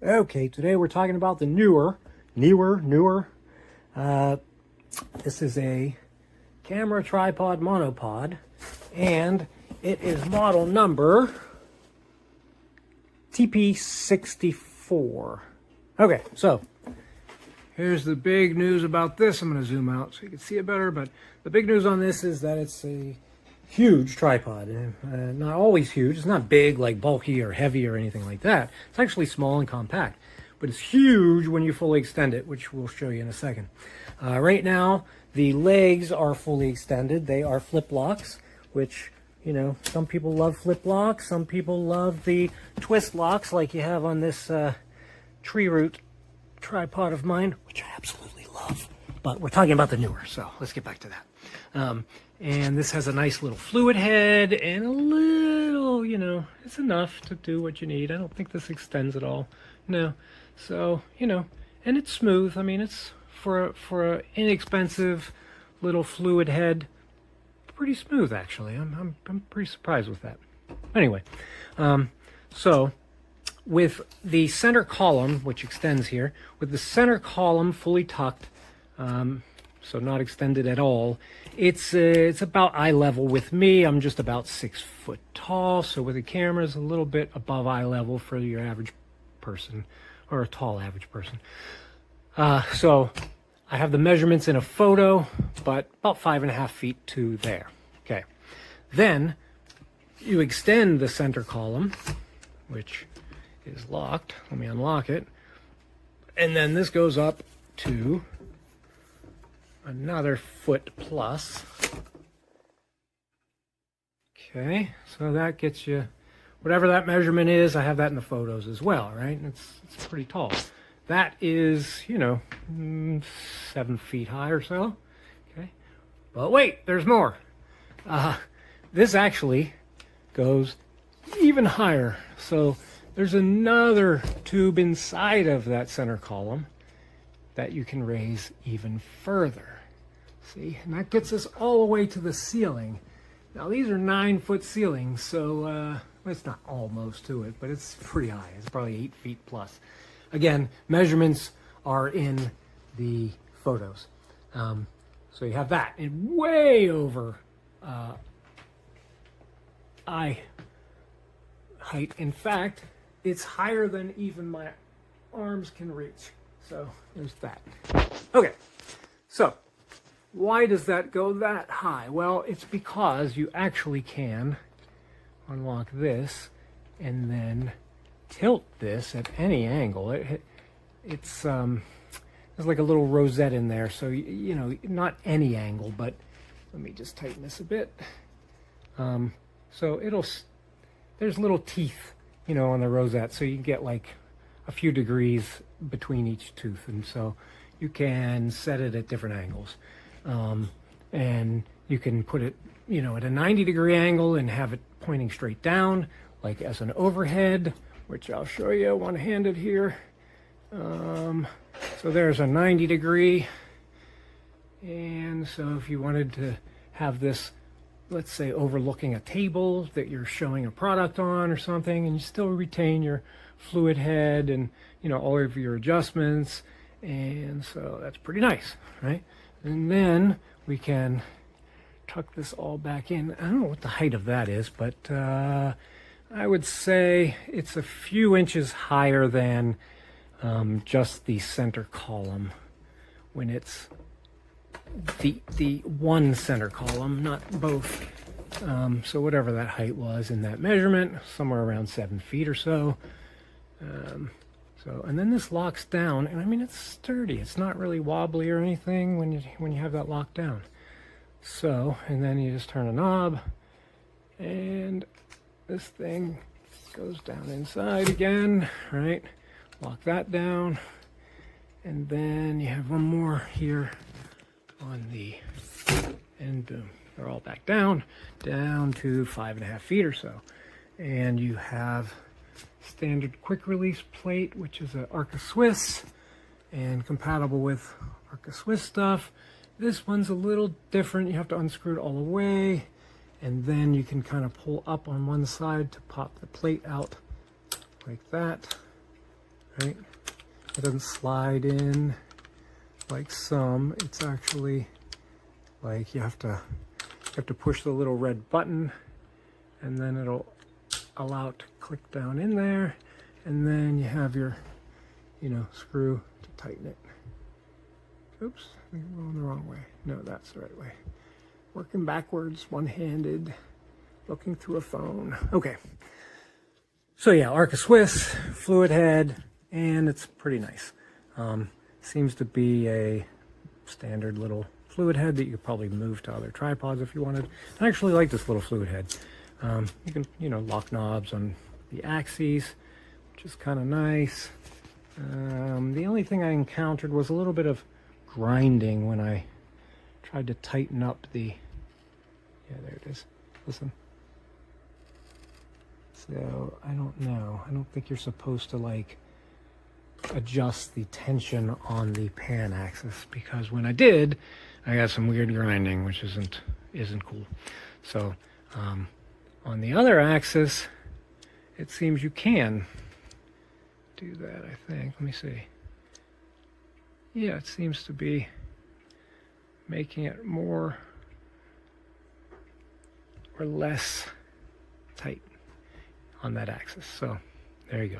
Okay, today we're talking about the NEEWER. This is a camera tripod monopod, and it is model number TP64. Okay, so here's the big news about this. I'm going to zoom out so you can see it better, but the big news on this is that it's a huge tripod. Not always huge. It's not big, like bulky or heavy or anything like that. It's actually small and compact, but it's huge when you fully extend it, which we'll show you in a second. Right now, the legs are fully extended. They are flip locks, which, you know, some people love flip locks. Some people love the twist locks like you have on this tree root tripod of mine, which I absolutely love. But we're talking about the NEEWER, so let's get back to that. And this has a nice little fluid head and a little, you know, it's enough to do what you need. I don't think this extends at all. No. So, you know, and it's smooth. I mean, it's for an inexpensive little fluid head, pretty smooth actually. I'm pretty surprised with that. Anyway, so with the center column, which extends here, with the center column fully tucked, so not extended at all, it's about eye level with me. I'm just about 6 foot tall, so with the camera it's a little bit above eye level for your average person, or a tall average person. So I have the measurements in a photo, but about 5.5 feet to there. Okay, then you extend the center column, which is locked. Let me unlock it. And then this goes up to another foot plus. Okay, so that gets you whatever that measurement is. I have that in the photos as well, right? It's pretty tall. That is, you know, 7 feet high or so. Okay, but wait, there's more. This actually goes even higher. So there's another tube inside of that center column that you can raise even further. See, and that gets us all the way to the ceiling. Now these are 9-foot ceilings, so well, it's not almost to it, but it's pretty high. It's probably 8 feet plus. Again, measurements are in the photos. So you have that, and way over eye height. In fact, it's higher than even my arms can reach. So there's that. Okay, so why does that go that high? Well, it's because you actually can unlock this and then tilt this at any angle. It's there's like a little rosette in there, so you know, not any angle, but let me just tighten this a bit. So there's little teeth, you know, on the rosette, so you can get like a few degrees between each tooth, and so you can set it at different angles. And you can put it, you know, at a 90-degree angle and have it pointing straight down, like as an overhead, which I'll show you one-handed here. So there's a 90-degree, and so if you wanted to have this, let's say, overlooking a table that you're showing a product on or something, and you still retain your fluid head and, you know, all of your adjustments, and so that's pretty nice, right? And then we can tuck this all back in. I don't know what the height of that is, but I would say it's a few inches higher than just the center column, when it's the one center column, not both. So whatever that height was in that measurement, somewhere around 7 feet or so. And then this locks down, and I mean, it's sturdy. It's not really wobbly or anything when you have that locked down. So, and then you just turn a knob, and this thing goes down inside again, right? Lock that down, and then you have one more here on the, and boom, they're all back down to 5.5 feet or so. And you have standard quick release plate, which is an Arca Swiss and compatible with Arca Swiss stuff. This one's a little different. You have to unscrew it all the way, and then you can kind of pull up on one side to pop the plate out like that. right? It doesn't slide in like some. It's actually like you have to push the little red button, and then it'll allow it to click down in there, and then you have your, you know, screw to tighten it. Oops, I think I'm going the wrong way. No, that's the right way. Working backwards, one-handed, looking through a phone. Okay. So yeah, Arca Swiss, fluid head, and it's pretty nice. Seems to be a standard little fluid head that you could probably move to other tripods if you wanted. I actually like this little fluid head. You can, you know, lock knobs on the axes, which is kind of nice. The only thing I encountered was a little bit of grinding when I tried to tighten up the, yeah, there it is. Listen. So I don't know. I don't think you're supposed to like adjust the tension on the pan axis, because when I did, I got some weird grinding, which isn't cool. So on the other axis, it seems you can do that, I think. Let me see. Yeah, it seems to be making it more or less tight on that axis. So there you go.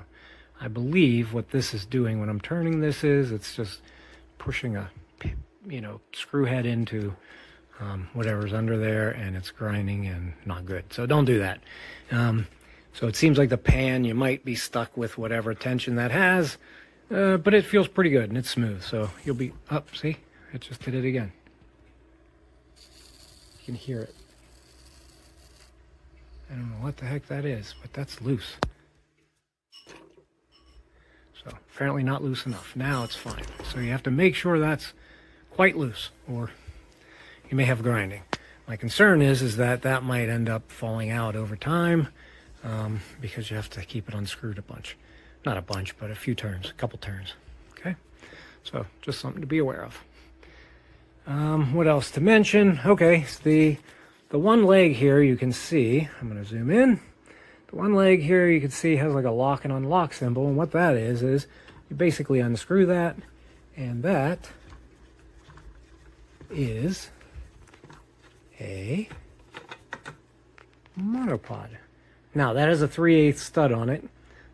I believe what this is doing when I'm turning this is it's just pushing a, you know, screw head into whatever's under there, and it's grinding and not good. So don't do that. So it seems like the pan, you might be stuck with whatever tension that has, but it feels pretty good and it's smooth. So you'll be up. See, it just did it again. You can hear it. I don't know what the heck that is, but that's loose. So apparently not loose enough. Now it's fine. So you have to make sure that's quite loose, or you may have grinding. My concern is that that might end up falling out over time, because you have to keep it unscrewed a bunch. Not a bunch, but a few turns, a couple turns. Okay, so just something to be aware of. What else to mention? Okay, so the one leg here you can see, I'm going to zoom in. The one leg here you can see has like a lock and unlock symbol, and what that is you basically unscrew that, and that is a monopod. Now that has a 3/8 stud on it,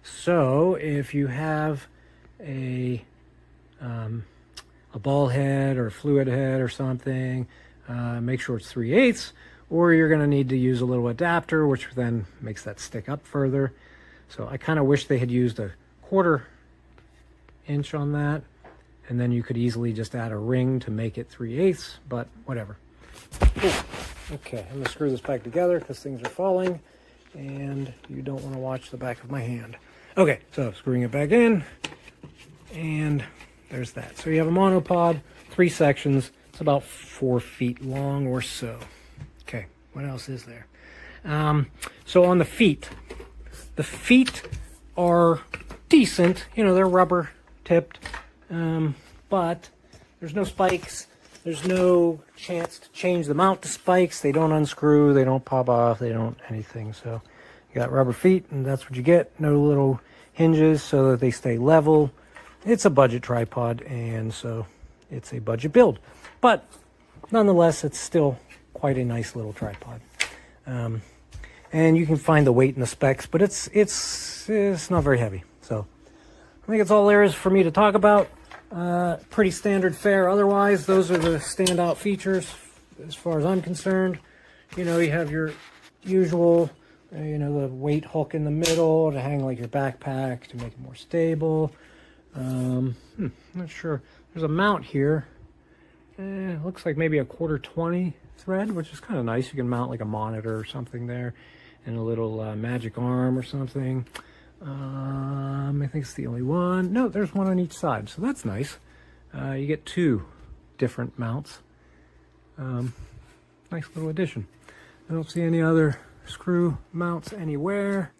so if you have a ball head or a fluid head or something, make sure it's 3/8, or you're going to need to use a little adapter, which then makes that stick up further. So I kind of wish they had used a 1/4 inch on that, and then you could easily just add a ring to make it 3/8, but whatever. Ooh. Okay, I'm going to screw this back together because things are falling, and you don't want to watch the back of my hand. Okay, so screwing it back in, and there's that. So you have a monopod, 3 sections. It's about 4 feet long or so. Okay, what else is there? So on the feet are decent. You know, they're rubber tipped, but there's no spikes. There's no chance to change the mount to spikes. They don't unscrew, they don't pop off, they don't anything. So you got rubber feet, and that's what you get. No little hinges so that they stay level. It's a budget tripod, and so it's a budget build. But nonetheless, it's still quite a nice little tripod. And you can find the weight in the specs, but it's not very heavy. So I think that's all there is for me to talk about. Pretty standard fare otherwise. Those are the standout features as far as I'm concerned. You know, you have your usual, you know, the weight hook in the middle to hang like your backpack to make it more stable. Not sure. There's a mount here. It looks like maybe a 1/4-20 thread, which is kind of nice. You can mount like a monitor or something there, and a little magic arm or something. I think it's the only one. No, there's one on each side, so that's nice. You get 2 different mounts. Nice little addition. I don't see any other screw mounts anywhere.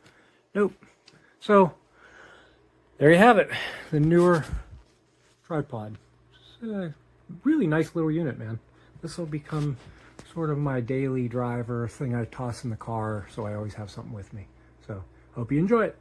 Nope. So there you have it, the NEEWER tripod. It's a really nice little unit, man. This will become sort of my daily driver thing I toss in the car, so I always have something with me. So hope you enjoy it.